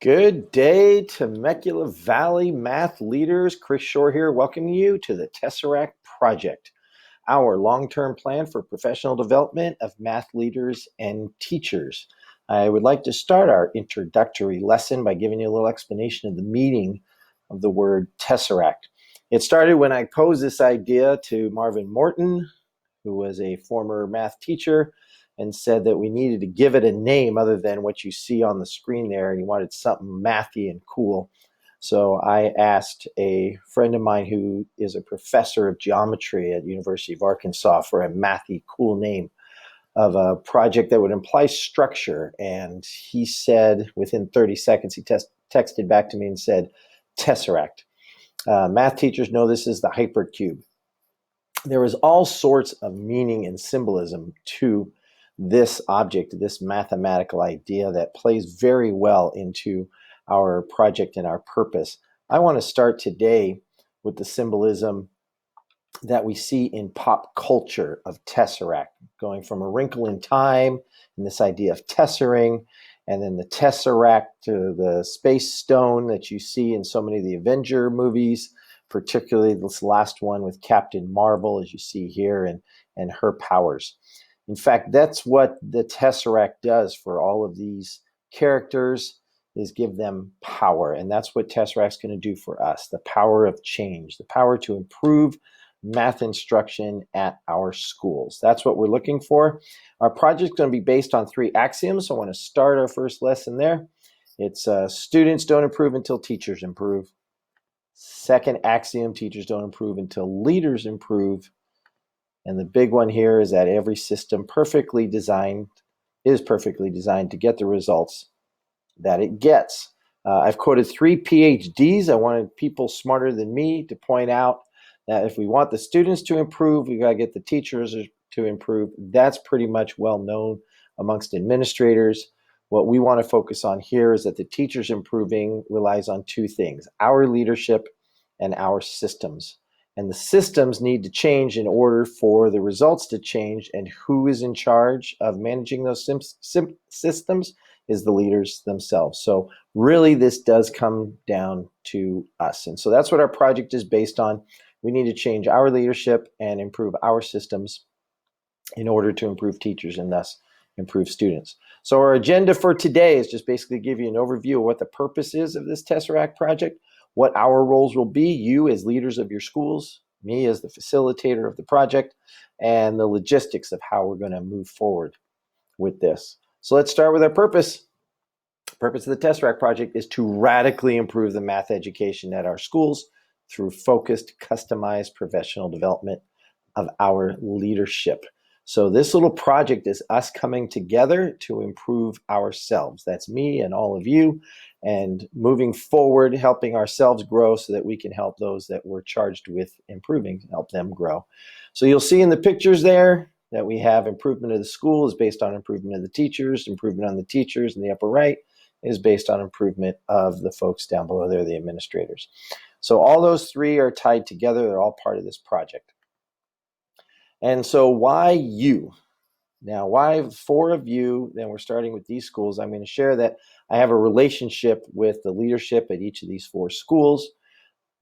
Good day, Temecula Valley math leaders. Chris Shore here, welcoming you to the Tesseract Project, our long-term plan for professional development of math leaders and teachers. I would like to start our introductory lesson by giving you a little explanation of the meaning of the word Tesseract. It started when I posed this idea to Marvin Morton, who was a former math teacher, and said that we needed to give it a name other than what you see on the screen there, and he wanted something mathy and cool. So I asked a friend of mine who is a professor of geometry at University of Arkansas for a mathy, cool name of a project that would imply structure. And he said within 30 seconds, he texted back to me and said, Tesseract. Math teachers know this is the hypercube. There is all sorts of meaning and symbolism to this object, this mathematical idea that plays very well into our project and our purpose. I want to start today with the symbolism that we see in pop culture of Tesseract, going from A Wrinkle in Time and this idea of tessering, and then the Tesseract to the space stone that you see in so many of the Avenger movies, particularly this last one with Captain Marvel, as you see here, and her powers. In fact, that's what the Tesseract does for all of these characters, is give them power. And that's what Tesseract's going to do for us, the power of change, the power to improve math instruction at our schools. That's what we're looking for. Our project's going to be based on 3 axioms. So I want to start our first lesson there. It's students don't improve until teachers improve. Second axiom, teachers don't improve until leaders improve. And the big one here is that every system is perfectly designed to get the results that it gets. I've quoted 3 PhDs. I wanted people smarter than me to point out that if we want the students to improve, we got to get the teachers to improve. That's pretty much well known amongst administrators. What we want to focus on here is that the teachers improving relies on 2 things: our leadership and our systems. And the systems need to change in order for the results to change. And who is in charge of managing those systems is the leaders themselves. So really, this does come down to us. And so that's what our project is based on. We need to change our leadership and improve our systems in order to improve teachers and thus improve students. So our agenda for today is just basically give you an overview of what the purpose is of this Tesseract project, what our roles will be, you as leaders of your schools, me as the facilitator of the project, and the logistics of how we're going to move forward with this. So let's start with our purpose. The purpose of the Tesseract project is to radically improve the math education at our schools through focused, customized professional development of our leadership. So this little project is us coming together to improve ourselves. That's me and all of you, and moving forward, helping ourselves grow so that we can help those that we're charged with improving, help them grow. So you'll see in the pictures there that we have improvement of the school is based on improvement of the teachers, improvement on the teachers in the upper right is based on improvement of the folks down below there, the administrators. So all those 3 are tied together. They're all part of this project. And so why you? Now, why 4 of you? Then we're starting with these schools. I'm going to share that I have a relationship with the leadership at each of these 4 schools.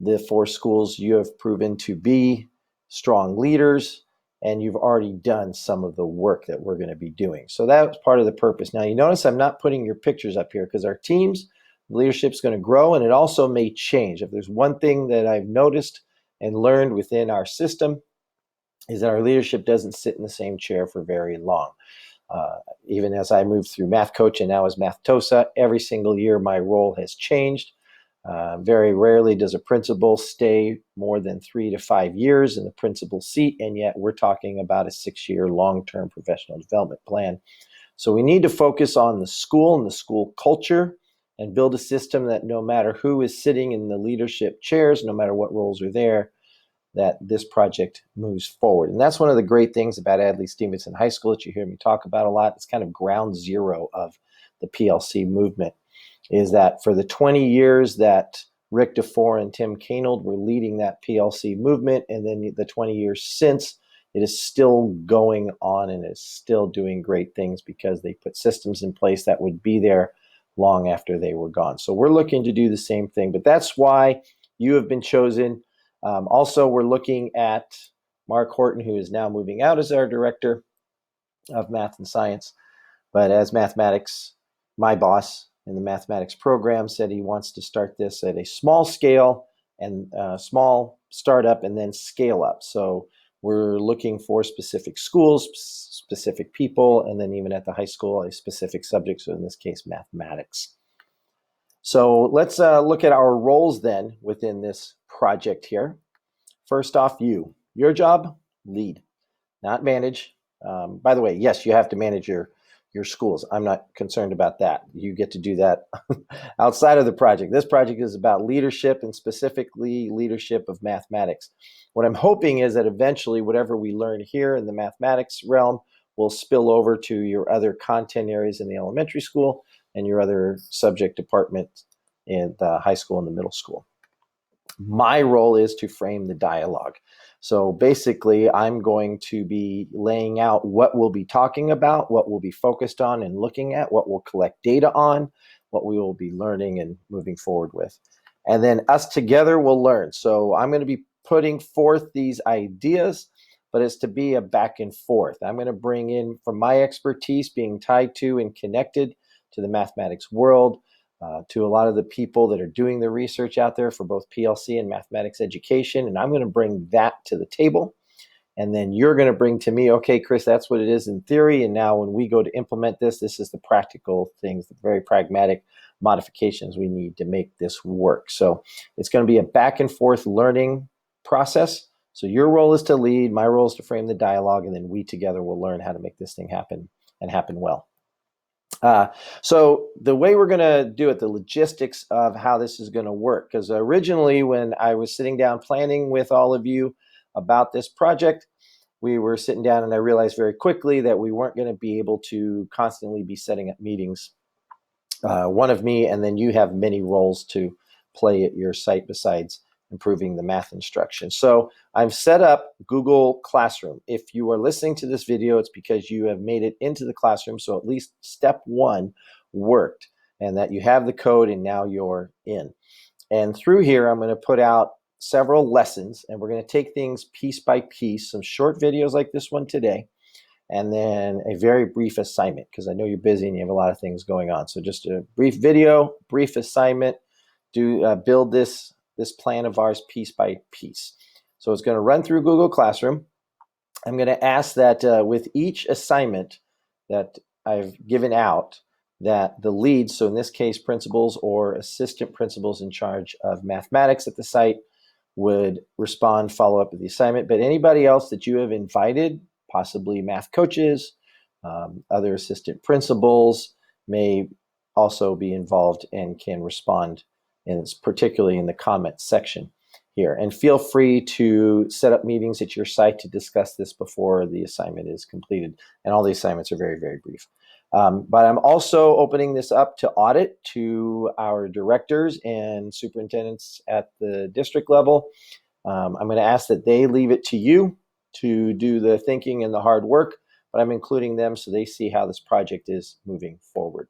The 4 schools you have proven to be strong leaders, and you've already done some of the work that we're going to be doing. So that was part of the purpose. Now, you notice I'm not putting your pictures up here because our teams, leadership is going to grow, and it also may change. If there's one thing that I've noticed and learned within our system, is that our leadership doesn't sit in the same chair for very long. Even as I moved through Math Coach and now as Math TOSA, every single year my role has changed. Very rarely does a principal stay more than 3 to 5 years in the principal seat, and yet we're talking about a 6-year long-term professional development plan. So we need to focus on the school and the school culture and build a system that no matter who is sitting in the leadership chairs, no matter what roles are there, that this project moves forward. And that's one of the great things about Adley-Stevenson High School that you hear me talk about a lot. It's kind of ground zero of the PLC movement, is that for the 20 years that Rick DeFore and Tim Kanold were leading that PLC movement, and then the 20 years since, it is still going on and is still doing great things because they put systems in place that would be there long after they were gone. So we're looking to do the same thing, but that's why you have been chosen. Also, we're looking at Mark Horton, who is now moving out as our director of math and science. But as mathematics, my boss in the mathematics program said he wants to start this at a small scale and small startup and then scale up. So we're looking for specific schools, specific people, and then even at the high school, a specific subject. So in this case, mathematics. So let's look at our roles then within this project here. First off, your job, lead, not manage. By the way, yes, you have to manage your schools. I'm not concerned about that. You get to do that outside of the project. This project is about leadership and specifically leadership of mathematics. What I'm hoping is that eventually whatever we learn here in the mathematics realm will spill over to your other content areas in the elementary school and your other subject department in the high school and the middle school. My role is to frame the dialogue. So basically, I'm going to be laying out what we'll be talking about, what we'll be focused on and looking at, what we'll collect data on, what we will be learning and moving forward with. And then us together will learn. So I'm going to be putting forth these ideas, but it's to be a back and forth. I'm going to bring in from my expertise being tied to and connected to the mathematics world, to a lot of the people that are doing the research out there for both PLC and mathematics education. And I'm going to bring that to the table. And then you're going to bring to me, okay, Chris, that's what it is in theory. And now when we go to implement this, this is the practical things, the very pragmatic modifications we need to make this work. So it's going to be a back and forth learning process. So your role is to lead, my role is to frame the dialogue, and then we together will learn how to make this thing happen and happen well. So the way we're going to do it, the logistics of how this is going to work, because originally when I was sitting down planning with all of you about this project, we were sitting down and I realized very quickly that we weren't going to be able to constantly be setting up meetings, one of me, and then you have many roles to play at your site besides improving the math instruction. So I've set up Google Classroom. If you are listening to this video, it's because you have made it into the classroom. So at least step one worked and that you have the code and now you're in. And through here, I'm going to put out several lessons and we're going to take things piece by piece, some short videos like this one today, and then a very brief assignment because I know you're busy and you have a lot of things going on. So just a brief video, brief assignment, build this plan of ours piece by piece. So it's going to run through Google Classroom. I'm going to ask that with each assignment that I've given out, that the leads, so in this case, principals or assistant principals in charge of mathematics at the site, would respond, follow up with the assignment. But anybody else that you have invited, possibly math coaches, other assistant principals, may also be involved and can respond, and it's particularly in the comments section here. And feel free to set up meetings at your site to discuss this before the assignment is completed. And all the assignments are very, very brief. But I'm also opening this up to audit to our directors and superintendents at the district level. I'm going to ask that they leave it to you to do the thinking and the hard work, but I'm including them so they see how this project is moving forward.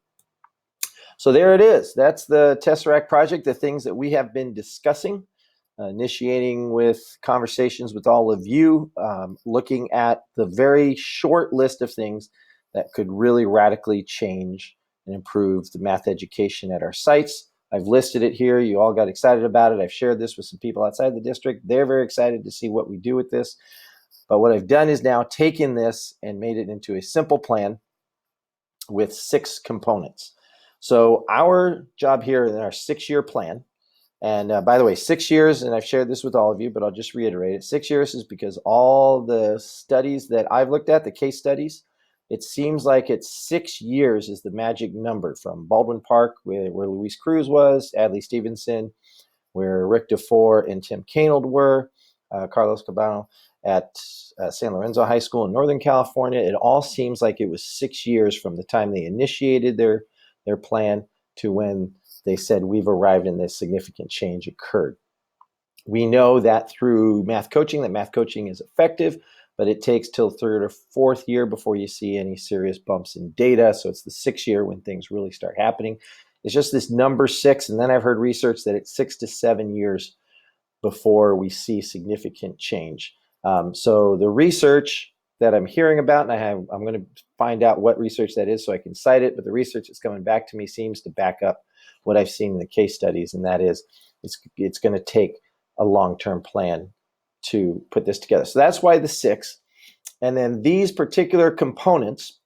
So there it is. That's the Tesseract project, the things that we have been discussing, initiating with conversations with all of you, looking at the very short list of things that could really radically change and improve the math education at our sites. I've listed it here. You all got excited about it. I've shared this with some people outside the district. They're very excited to see what we do with this. But what I've done is now taken this and made it into a simple plan with 6 components. So our job here in our 6-year plan, and by the way, 6 years, and I've shared this with all of you, but I'll just reiterate it. 6 years is because all the studies that I've looked at, the case studies, it seems like it's 6 years is the magic number, from Baldwin Park, where Luis Cruz was, Adley Stevenson, where Rick DeFore and Tim Canold were, Carlos Cabano at San Lorenzo High School in Northern California. It all seems like it was 6 years from the time they initiated their plan to when they said we've arrived and this significant change occurred. We know that through math coaching, that math coaching is effective, but it takes till 3rd or 4th year before you see any serious bumps in data. So it's the 6th year when things really start happening. It's just this number 6. And then I've heard research that it's 6 to 7 years before we see significant change. So the research that I'm hearing about, and I'm going to find out what research that is so I can cite it, but the research that's coming back to me seems to back up what I've seen in the case studies, and that is it's going to take a long-term plan to put this together. So that's why the 6. And then these particular components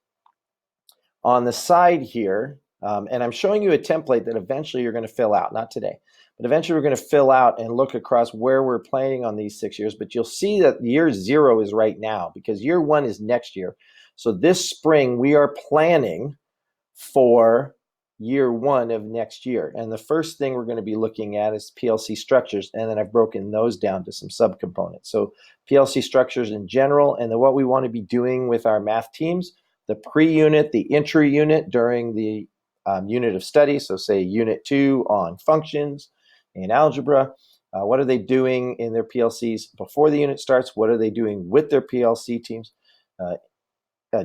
on the side here, and I'm showing you a template that eventually you're going to fill out, not today, but eventually we're going to fill out and look across where we're planning on these 6 years. But you'll see that year 0 is right now, because year 1 is next year. So this spring we are planning for year 1 of next year. And the first thing we're going to be looking at is PLC structures. And then I've broken those down to some subcomponents. So PLC structures in general, and then what we want to be doing with our math teams, the pre-unit, the intra-unit during the unit of study. So say unit 2 on functions in algebra. What are they doing in their PLCs before the unit starts? What are they doing with their PLC teams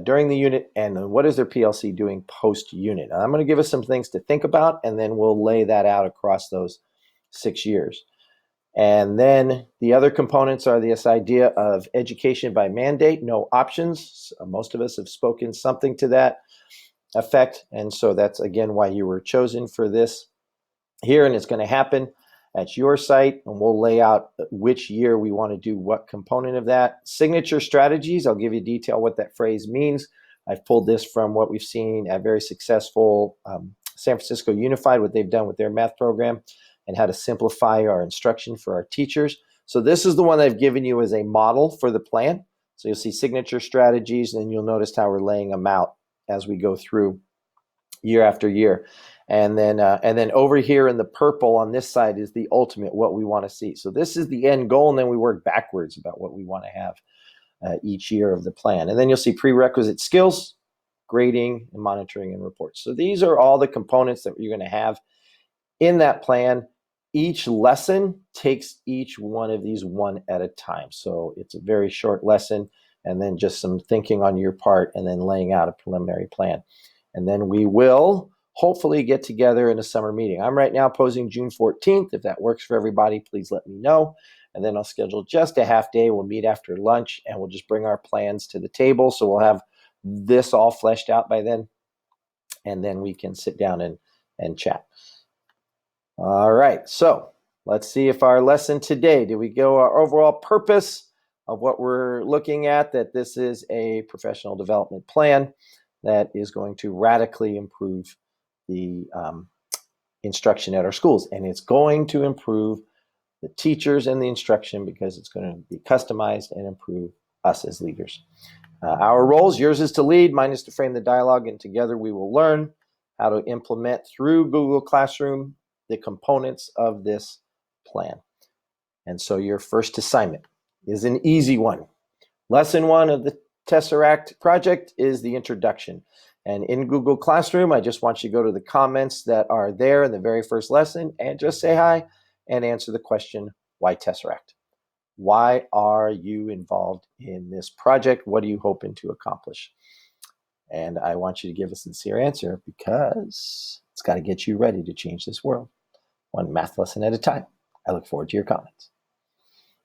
during the unit? And what is their PLC doing post-unit? I'm going to give us some things to think about, and then we'll lay that out across those 6 years. And then the other components are this idea of education by mandate, no options. Most of us have spoken something to that effect. And so that's, again, why you were chosen for this here. And it's going to happen at your site. And we'll lay out which year we want to do what component of that. Signature strategies, I'll give you detail what that phrase means. I've pulled this from what we've seen at very successful San Francisco Unified, what they've done with their math program, and how to simplify our instruction for our teachers. So this is the one I've given you as a model for the plan. So you'll see signature strategies, and you'll notice how we're laying them out as we go through year after year. And then over here in the purple on this side is the ultimate, what we want to see. So this is the end goal, and then we work backwards about what we want to have each year of the plan. And then you'll see prerequisite skills, grading, and monitoring and reports. So these are all the components that you're going to have in that plan. Each lesson takes each one of these one at a time. So it's a very short lesson, and then just some thinking on your part, and then laying out a preliminary plan. And then we will hopefully get together in a summer meeting. I'm right now posing June 14th. If that works for everybody, please let me know. And then I'll schedule just a half day. We'll meet after lunch, and we'll just bring our plans to the table. So we'll have this all fleshed out by then, and then we can sit down and chat. All right, so let's see if our lesson today, did we go our overall purpose of what we're looking at, that this is a professional development plan that is going to radically improve the instruction at our schools. And it's going to improve the teachers and the instruction, because it's going to be customized and improve us as leaders. Our roles, yours is to lead, mine is to frame the dialogue, and together we will learn how to implement through Google Classroom the components of this plan. And so your first assignment is an easy one. Lesson 1 of the Tesseract project is the introduction. And in Google Classroom, I just want you to go to the comments that are there in the very first lesson and just say hi and answer the question, why Tesseract? Why are you involved in this project? What are you hoping to accomplish? And I want you to give a sincere answer, because it's got to get you ready to change this world, one math lesson at a time. I look forward to your comments.